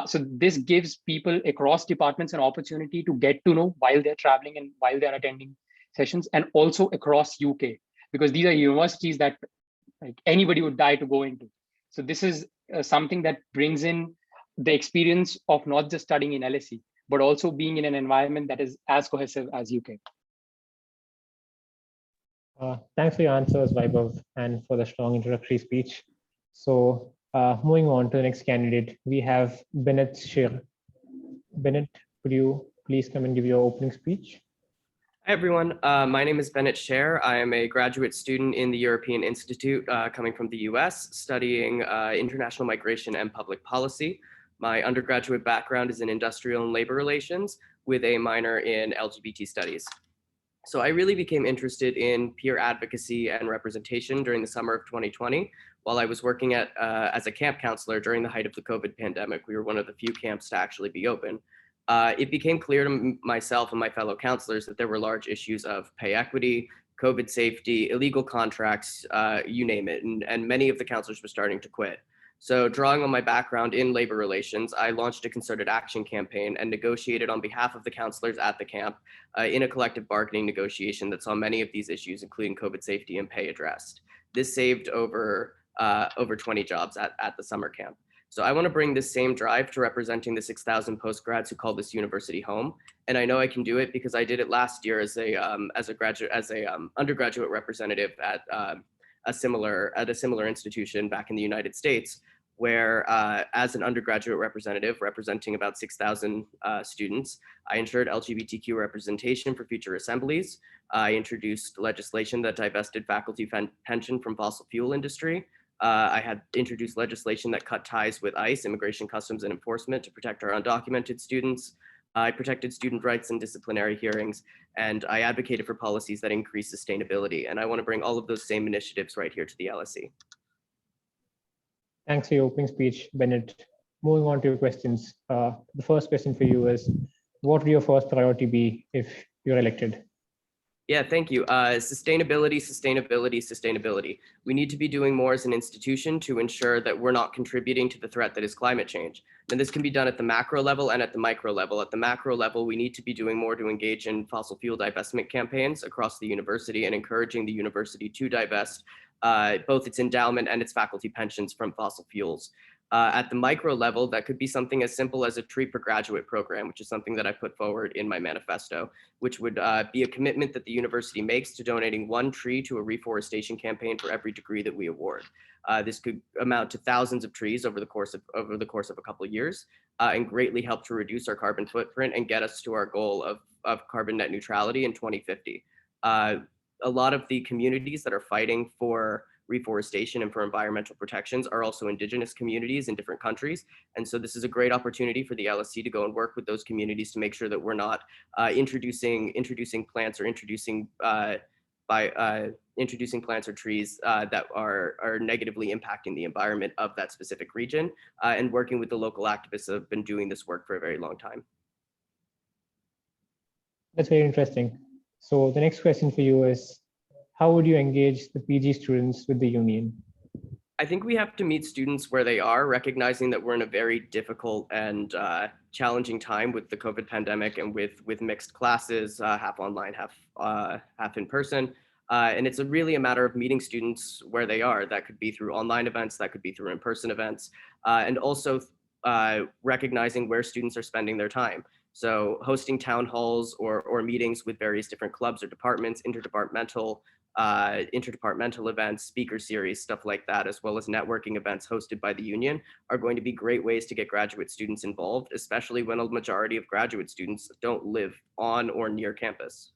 So this gives people across departments an opportunity to get to know while they're traveling and while they're attending sessions, and also across UK, because these are universities that like anybody would die to go into. So this is something that brings in the experience of not just studying in LSE, but also being in an environment that is as cohesive as UK. Thanks for your answers, Vaibhav, and for the strong introductory speech. So Moving on to the next candidate, we have Bennett Shear. Bennett, could you please come and give your opening speech? Hi, everyone. My name is Bennett Shear. I am a graduate student in the European Institute coming from the US, studying international migration and public policy. My undergraduate background is in industrial and labor relations with a minor in LGBT studies. So I really became interested in peer advocacy and representation during the summer of 2020 while I was working as a camp counselor during the height of the COVID pandemic. We were one of the few camps to actually be open. It became clear to myself and my fellow counselors that there were large issues of pay equity, COVID safety, illegal contracts, you name it, and many of the counselors were starting to quit. So drawing on my background in labor relations, I launched a concerted action campaign and negotiated on behalf of the counselors at the camp in a collective bargaining negotiation that saw many of these issues, including COVID safety and pay addressed. This saved over 20 jobs at the summer camp. So I want to bring this same drive to representing the 6,000 postgrads who call this university home, and I know I can do it because I did it last year as a undergraduate representative at a similar institution back in the United States, where as an undergraduate representative representing about 6,000 students, I ensured LGBTQ representation for future assemblies. I introduced legislation that divested faculty pension from fossil fuel industry. I had introduced legislation that cut ties with ICE, Immigration, Customs, and Enforcement, to protect our undocumented students. I protected student rights and disciplinary hearings, and I advocated for policies that increase sustainability. And I want to bring all of those same initiatives right here to the LSE. Thanks for your opening speech, Bennett. Moving on to your questions. The first question for you is, what would your first priority be if you're elected? Yeah, thank you. Sustainability, sustainability, sustainability. We need to be doing more as an institution to ensure that we're not contributing to the threat that is climate change. And this can be done at the macro level and at the micro level. At the macro level, we need to be doing more to engage in fossil fuel divestment campaigns across the university and encouraging the university to divest both its endowment and its faculty pensions from fossil fuels. At the micro level, that could be something as simple as a Tree per Graduate program, which is something that I put forward in my manifesto, which would be a commitment that the university makes to donating 1 tree to a reforestation campaign for every degree that we award. This could amount to thousands of trees over the course of a couple of years, and greatly help to reduce our carbon footprint and get us to our goal of carbon net neutrality in 2050. A lot of the communities that are fighting for reforestation and for environmental protections are also indigenous communities in different countries. And so this is a great opportunity for the LSE to go and work with those communities to make sure that we're not introducing plants or introducing plants or trees that are negatively impacting the environment of that specific region, and working with the local activists that have been doing this work for a very long time. That's very interesting. So the next question for you is, how would you engage the PG students with the union? I think we have to meet students where they are, recognizing that we're in a very difficult and challenging time with the COVID pandemic and with mixed classes, half online, half in person. And it's really a matter of meeting students where they are. That could be through online events, that could be through in-person events, and also recognizing where students are spending their time. So hosting town halls or meetings with various different clubs or departments, interdepartmental events, speaker series, stuff like that, as well as networking events hosted by the union are going to be great ways to get graduate students involved, especially when a majority of graduate students don't live on or near campus.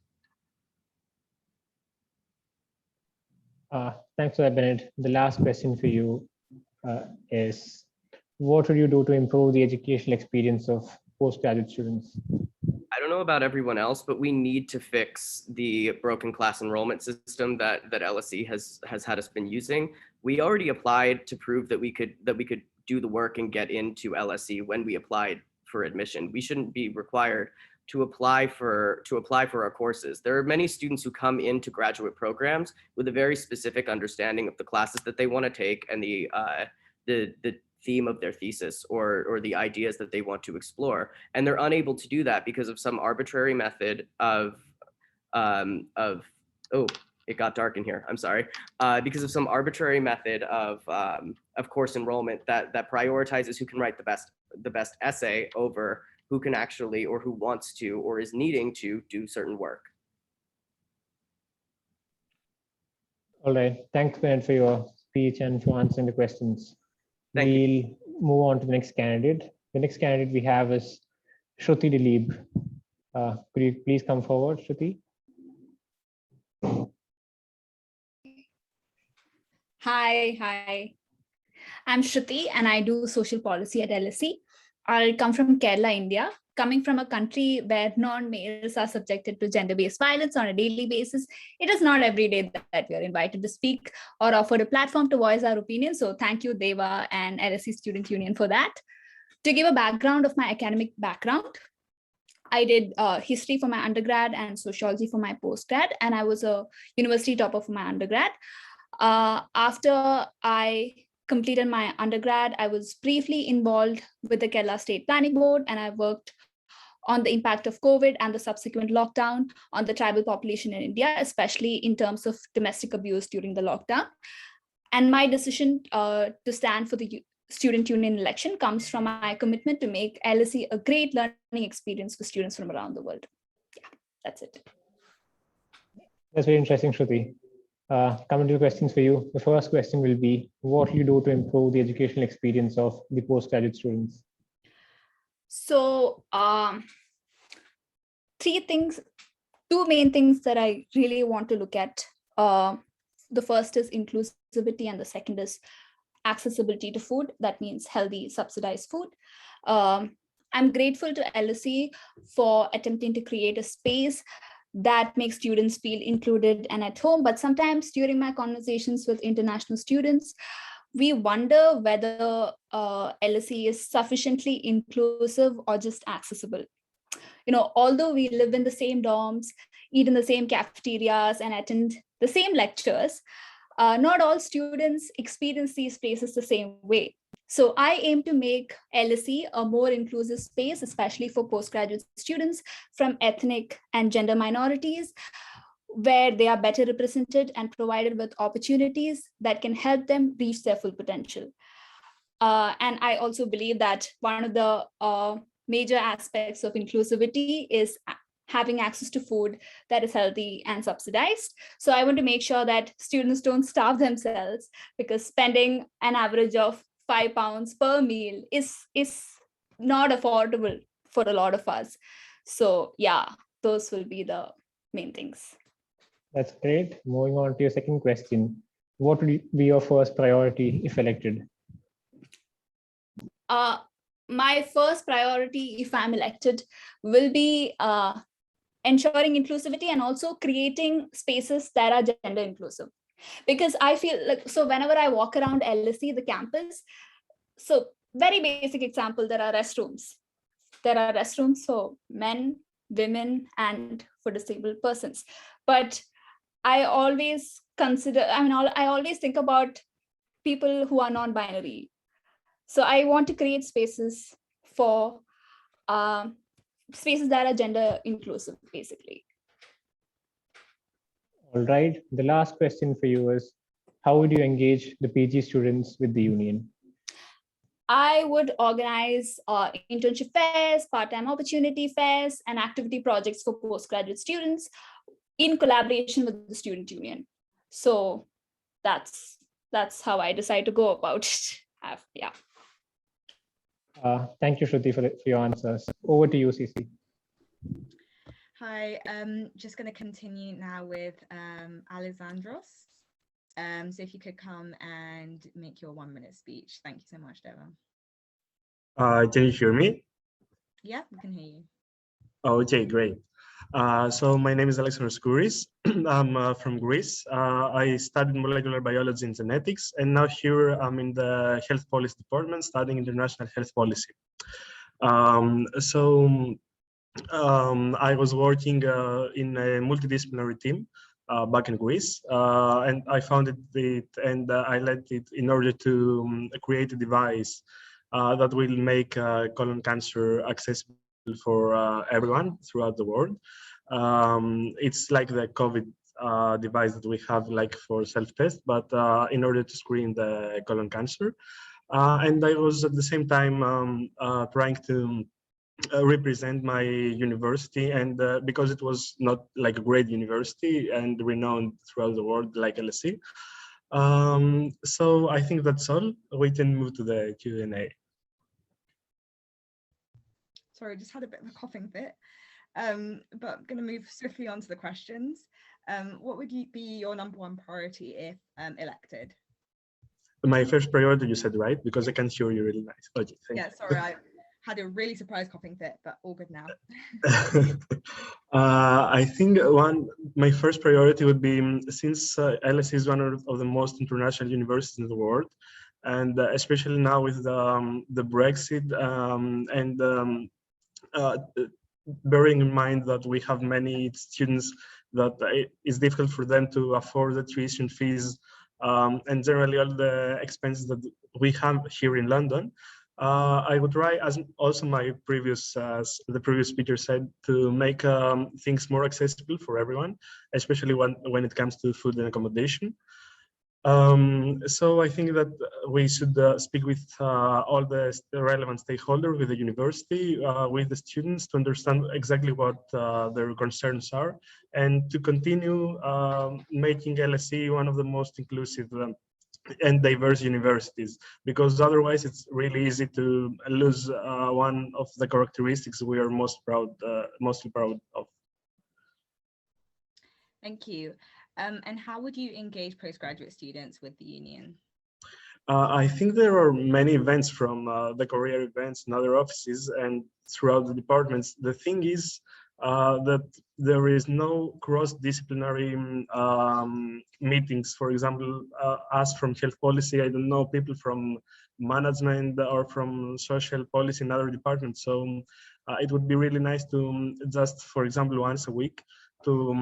Thanks for that, Bennett. The last question for you is, what would you do to improve the educational experience of postgraduate students? I don't know about everyone else, but we need to fix the broken class enrollment system that LSE has had us been using. We already applied to prove that we could do the work and get into LSE when we applied for admission. We shouldn't be required to apply for our courses. There are many students who come into graduate programs with a very specific understanding of the classes that they want to take and the theme of their thesis or the ideas that they want to explore, and they're unable to do that because of some arbitrary method of oh, it got dark in here, I'm sorry, because of some arbitrary method of course enrollment that prioritizes who can write the best essay over who can actually, or who wants to, or is needing to do certain work. All right, thanks, Ben, for your speech and for answering the questions. Thank you. We'll move on to the next candidate. The next candidate we have is Shruti Dilip. Could you please come forward, Shruti? Hi. I'm Shruti and I do social policy at LSE. I'll come from Kerala, India. Coming from a country where non-males are subjected to gender-based violence on a daily basis, it is not every day that we are invited to speak or offered a platform to voice our opinions. So thank you, Deva and LSE Student Union for that. To give a background of my academic background, I did history for my undergrad and sociology for my postgrad, and I was a university topper for my undergrad. After I completed my undergrad, I was briefly involved with the Kerala State Planning Board, and I worked on the impact of COVID and the subsequent lockdown on the tribal population in India, especially in terms of domestic abuse during the lockdown. And my decision to stand for the student union election comes from my commitment to make LSE a great learning experience for students from around the world. Yeah, that's it. That's very interesting, Shruti. Coming to the questions for you, the first question will be, what will you do to improve the educational experience of the postgraduate students? So two main things that I really want to look at. The first is inclusivity and the second is accessibility to food. That means healthy, subsidized food. I'm grateful to LSE for attempting to create a space that makes students feel included and at home. But sometimes during my conversations with international students, we wonder whether LSE is sufficiently inclusive or just accessible. Although we live in the same dorms, eat in the same cafeterias, and attend the same lectures, not all students experience these places the same way. So I aim to make LSE a more inclusive space, especially for postgraduate students from ethnic and gender minorities, where they are better represented and provided with opportunities that can help them reach their full potential. And I also believe that one of the major aspects of inclusivity is having access to food that is healthy and subsidized. So I want to make sure that students don't starve themselves, because spending an average of £5 per meal is not affordable for a lot of us. So yeah, those will be the main things. That's great. Moving on to your second question. What would be your first priority if elected? My first priority, if I'm elected, will be ensuring inclusivity and also creating spaces that are gender inclusive. Because I feel like, so whenever I walk around LSE, the campus, so very basic example, there are restrooms. There are restrooms for men, women, and for disabled persons. But I always I always think about people who are non-binary. So I want to create spaces for spaces that are gender inclusive, basically. All right. The last question for you is, how would you engage the PG students with the union? I would organize internship fairs, part-time opportunity fairs, and activity projects for postgraduate students in collaboration with the student union. So that's how I decide to go about it. Yeah. Thank you, Shruti, for your answers. Over to you, Cici. Hi, just going to continue now with Alexandros. So if you could come and make your 1-minute speech. Thank you so much, Deva. Can you hear me? Yeah, we can hear you. Okay, great. So my name is Raskuris. I'm from Greece. I studied molecular biology and genetics, and now here I'm in the health policy department studying international health policy. I was working in a multidisciplinary team back in Greece, and I founded it and I led it in order to create a device that will make colon cancer accessible for everyone throughout the world. It's like the COVID device that we have like for self-test, but in order to screen the colon cancer. And I was at the same time trying to represent my university, and because it was not like a great university and renowned throughout the world like LSE, So I think that's all. We can move to the Q&A. Sorry, I just had a bit of a coughing fit, but I'm going to move swiftly on to the questions. What would be your #1 priority if elected? My first priority, you said, right? Because I can hear you really nice. Okay, thank you. Sorry, I had a really surprise coughing fit, but all good now. I think my first priority would be, since LSE is one of the most international universities in the world, and especially now with the Brexit, and bearing in mind that we have many students that it's difficult for them to afford the tuition fees, and generally all the expenses that we have here in London. I would try, as also the previous speaker said, to make things more accessible for everyone, especially when it comes to food and accommodation. So I think that we should speak with all the relevant stakeholders, with the university, with the students, to understand exactly what their concerns are, and to continue making LSE one of the most inclusive and diverse universities, because otherwise it's really easy to lose one of the characteristics we are mostly proud of. Thank you. And how would you engage postgraduate students with the union? I think there are many events from the career events and other offices and throughout the departments. The thing is that there is no cross-disciplinary meetings. For example, us from health policy, I don't know people from management or from social policy and other departments. So it would be really nice to just, for example, once a week, to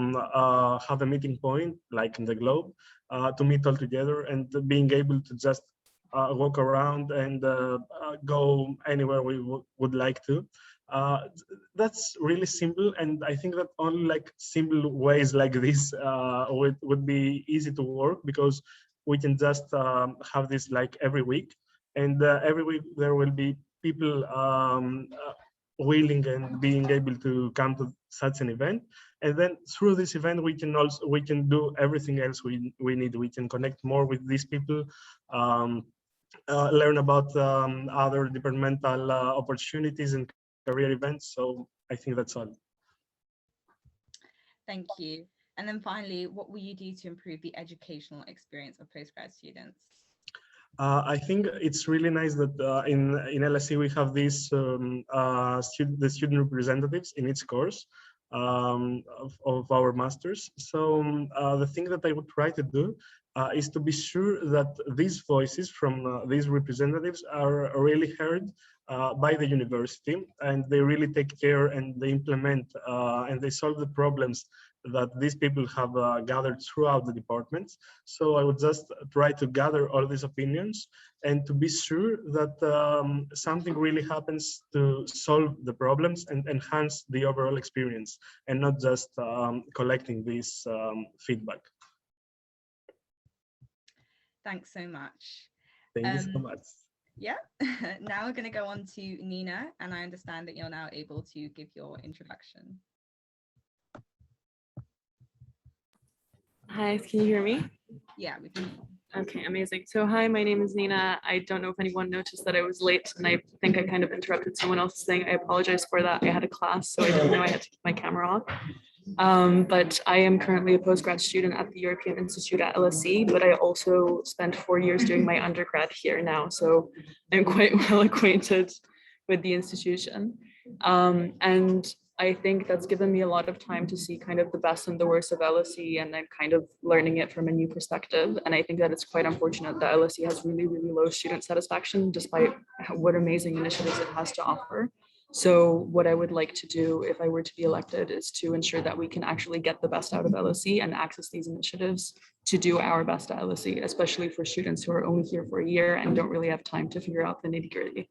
have a meeting point, like in the globe, to meet all together, and being able to just walk around and go anywhere we would like to. That's really simple, and I think that only like simple ways like this would be easy to work, because we can just have this like every week, and every week there will be people willing and being able to come to such an event. And then through this event, we can do everything else we need. We can connect more with these people, learn about other departmental opportunities and career events. So I think that's all. Thank you. And then finally, what will you do to improve the educational experience of postgrad students? I think it's really nice that in LSE we have these the student representatives in each course of our masters. So the thing that I would try to do is to be sure that these voices from these representatives are really heard by the university, and they really take care and they implement and they solve the problems that these people have gathered throughout the departments. So I would just try to gather all these opinions and to be sure that something really happens to solve the problems and enhance the overall experience, and not just collecting this feedback. Thanks so much. Thank you so much. Yeah, now we're going to go on to Nina, and I understand that you're now able to give your introduction. Hi, can you hear me? Yeah, we can. Okay, amazing. So hi, my name is Nina. I don't know if anyone noticed that I was late, and I think I kind of interrupted someone else's thing. I apologize for that. I had a class, so I didn't know I had to keep my camera off. But I am currently a postgrad student at the European Institute at LSE, but I also spent 4 years doing my undergrad here now, so I'm quite well acquainted with the institution. And I think that's given me a lot of time to see kind of the best and the worst of LSE, and I'm kind of learning it from a new perspective. And I think that it's quite unfortunate that LSE has really, really low student satisfaction, despite what amazing initiatives it has to offer. So what I would like to do if I were to be elected is to ensure that we can actually get the best out of LSE and access these initiatives to do our best at LSE, especially for students who are only here for a year and don't really have time to figure out the nitty-gritty.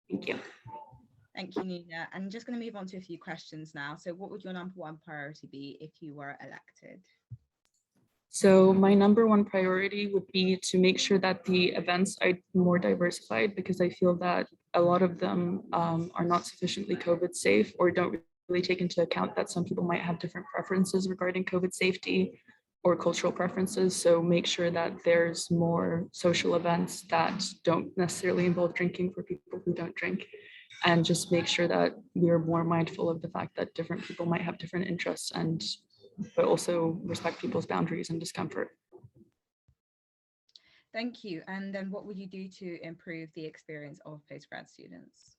Thank you. Thank you, Nina. I'm just going to move on to a few questions now. So what would your #1 priority be if you were elected? So my #1 priority would be to make sure that the events are more diversified, because I feel that a lot of them are not sufficiently COVID safe, or don't really take into account that some people might have different preferences regarding COVID safety. or cultural preferences. So make sure that there's more social events that don't necessarily involve drinking for people who don't drink. And just make sure that we're more mindful of the fact that different people might have different interests, but also respect people's boundaries and discomfort. Thank you. And then what would you do to improve the experience of postgrad students?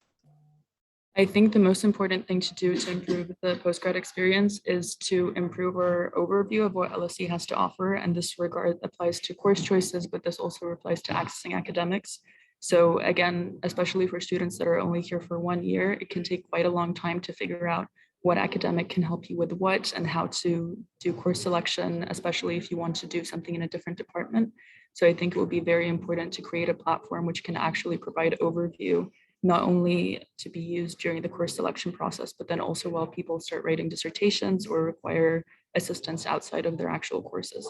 I think the most important thing to do to improve the postgrad experience is to improve our overview of what LSE has to offer. And this regard applies to course choices, but this also applies to accessing academics. So again, especially for students that are only here for 1 year, it can take quite a long time to figure out what academic can help you with what and how to do course selection, especially if you want to do something in a different department. So I think it would be very important to create a platform which can actually provide overview, not only to be used during the course selection process, but then also while people start writing dissertations or require assistance outside of their actual courses.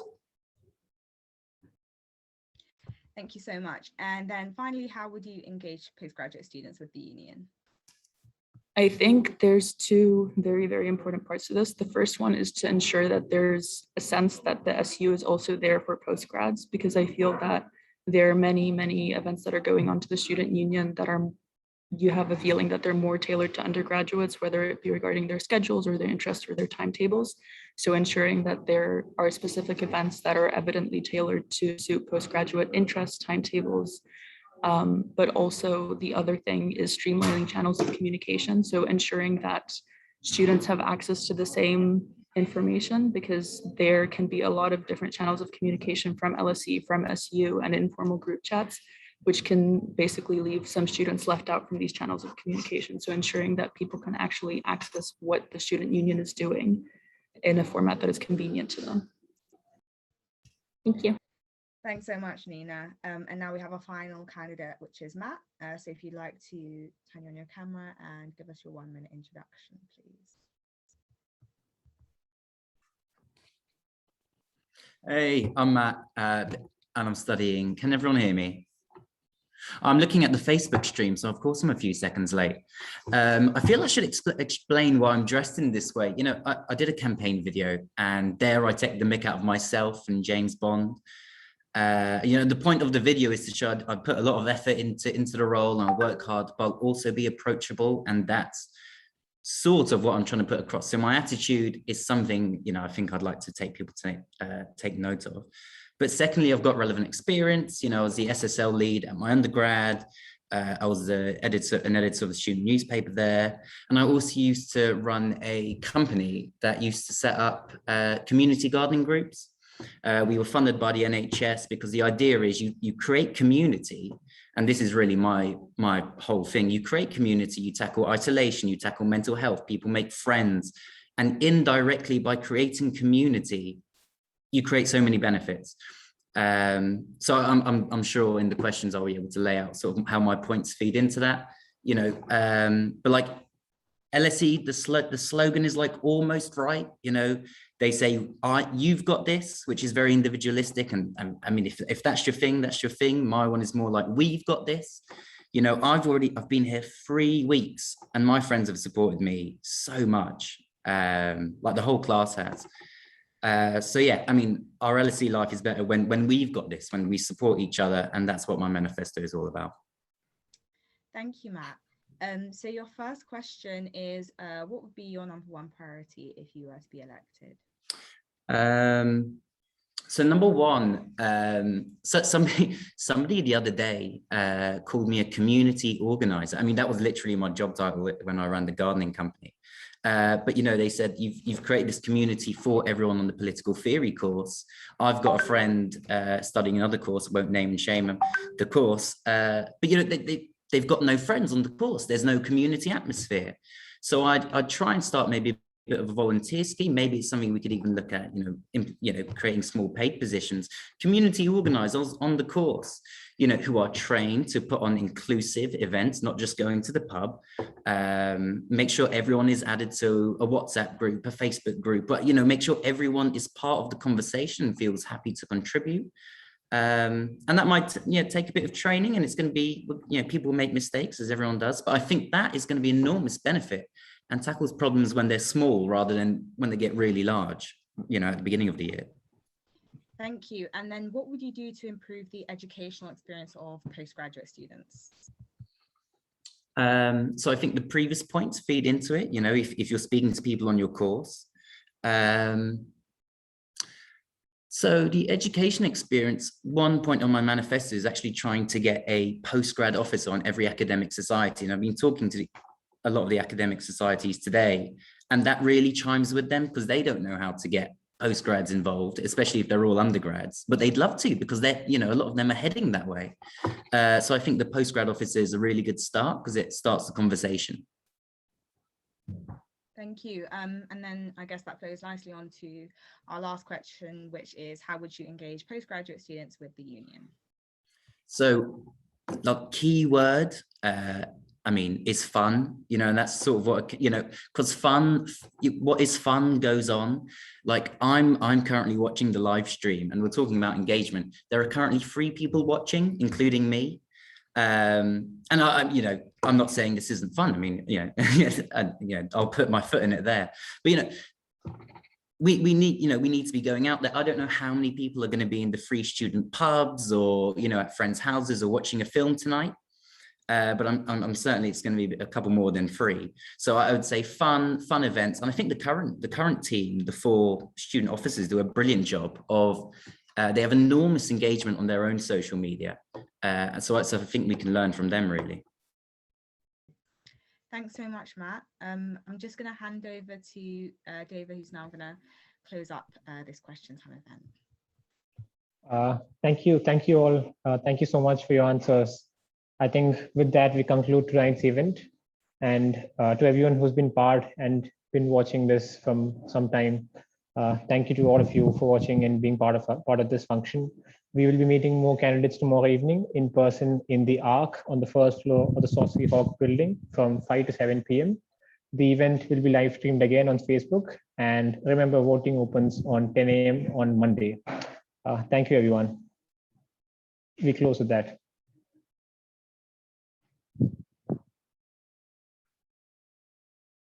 Thank you so much. And then finally, how would you engage postgraduate students with the union? I think there's two very, very important parts to this. The first one is to ensure that there's a sense that the SU is also there for postgrads, because I feel that there are many, many events that are going on to the student union that are, you have a feeling that they're more tailored to undergraduates, whether it be regarding their schedules or their interests or their timetables. So ensuring that there are specific events that are evidently tailored to suit postgraduate interests, timetables, but also the other thing is streamlining channels of communication. So ensuring that students have access to the same information, because there can be a lot of different channels of communication from LSE, from SU, and informal group chats, which can basically leave some students left out from these channels of communication. So ensuring that people can actually access what the student union is doing in a format that is convenient to them. Thank you. Thanks so much, Nina. And now we have a final candidate, which is Matt. So if you'd like to turn on your camera and give us your 1-minute introduction, please. Hey, I'm Matt, and I'm studying. Can everyone hear me? I'm looking at the Facebook stream, so of course I'm a few seconds late. I feel I should explain why I'm dressed in this way. You know, I did a campaign video, and there I take the mick out of myself and James Bond. You know, the point of the video is to show I put a lot of effort into the role, and I work hard, but I'll also be approachable, and that's sort of what I'm trying to put across. So my attitude is something, you know, I think I'd like to take people to take note of. But secondly, I've got relevant experience. You know, I was the SSL lead at my undergrad. I was an editor of the student newspaper there. And I also used to run a company that used to set up community gardening groups. We were funded by the NHS, because the idea is you create community. And this is really my whole thing. You create community, you tackle isolation, you tackle mental health, people make friends. And indirectly, by creating community, you create so many benefits. So I'm sure in the questions I'll be able to lay out sort of how my points feed into that, you know, but like LSE, the slogan is like almost right. You know, they say, you've got this, which is very individualistic. And I mean, if that's your thing, that's your thing. My one is more like, we've got this. You know, I've been here 3 weeks and my friends have supported me so much, like the whole class has. So yeah, I mean, our LSE life is better when we've got this, when we support each other, and that's what my manifesto is all about. Thank you, Matt. So your first question is, what would be your #1 priority if you were to be elected? So #1, so somebody the other day called me a community organizer. I mean, that was literally my job title when I ran the gardening company. But you know, they said you've created this community for everyone on the political theory course. I've got a friend studying another course, I won't name and shame the course, but you know, they've got no friends on the course. There's no community atmosphere. So I'd try and start maybe a bit of a volunteer scheme. Maybe it's something we could even look at, you know, creating small paid positions, community organizers on the course, you know, who are trained to put on inclusive events, not just going to the pub. Make sure everyone is added to a WhatsApp group, a Facebook group, but, you know, make sure everyone is part of the conversation and feels happy to contribute. And that might, you know, take a bit of training, and it's going to be, you know, people make mistakes as everyone does, but I think that is going to be enormous benefit and tackles problems when they're small rather than when they get really large, you know, at the beginning of the year. Thank you. And then what would you do to improve the educational experience of postgraduate students? So I think the previous points feed into it, you know, if you're speaking to people on your course. So the education experience, one point on my manifesto is actually trying to get a postgrad officer on every academic society. And I've been talking to a lot of the academic societies today, and that really chimes with them because they don't know how to get postgrads involved, especially if they're all undergrads, but they'd love to because they're, you know, a lot of them are heading that way. So I think the postgrad officer is a really good start because it starts the conversation. Thank you. And then I guess that flows nicely on to our last question, which is how would you engage postgraduate students with the union? So the key word, I mean, is fun, you know, and that's sort of what, you know, because fun, what is fun goes on. Like I'm currently watching the live stream and we're talking about engagement. There are currently 3 people watching, including me. And you know, I'm not saying this isn't fun. I mean, you know, I'll put my foot in it there. But, you know, we need, you know, we need to be going out there. I don't know how many people are going to be in the free student pubs or, you know, at friends' houses or watching a film tonight. But I'm certainly it's going to be a couple more than 3. So I would say fun events. And I think the current team, the 4 student officers, do a brilliant job of. They have enormous engagement on their own social media. So I think we can learn from them, really. Thanks so much, Matt. I'm just going to hand over to David, who's now going to close up this question time event. Thank you all. Thank you so much for your answers. I think with that, we conclude tonight's event. And to everyone who's been part and been watching this from some time, thank you to all of you for watching and being part of this function. We will be meeting more candidates tomorrow evening in person in the ARC on the 1st floor of the Sorcery Hawk building from 5 to 7 p.m. The event will be live streamed again on Facebook. And remember, voting opens on 10 a.m. on Monday. Thank you, everyone. We close with that.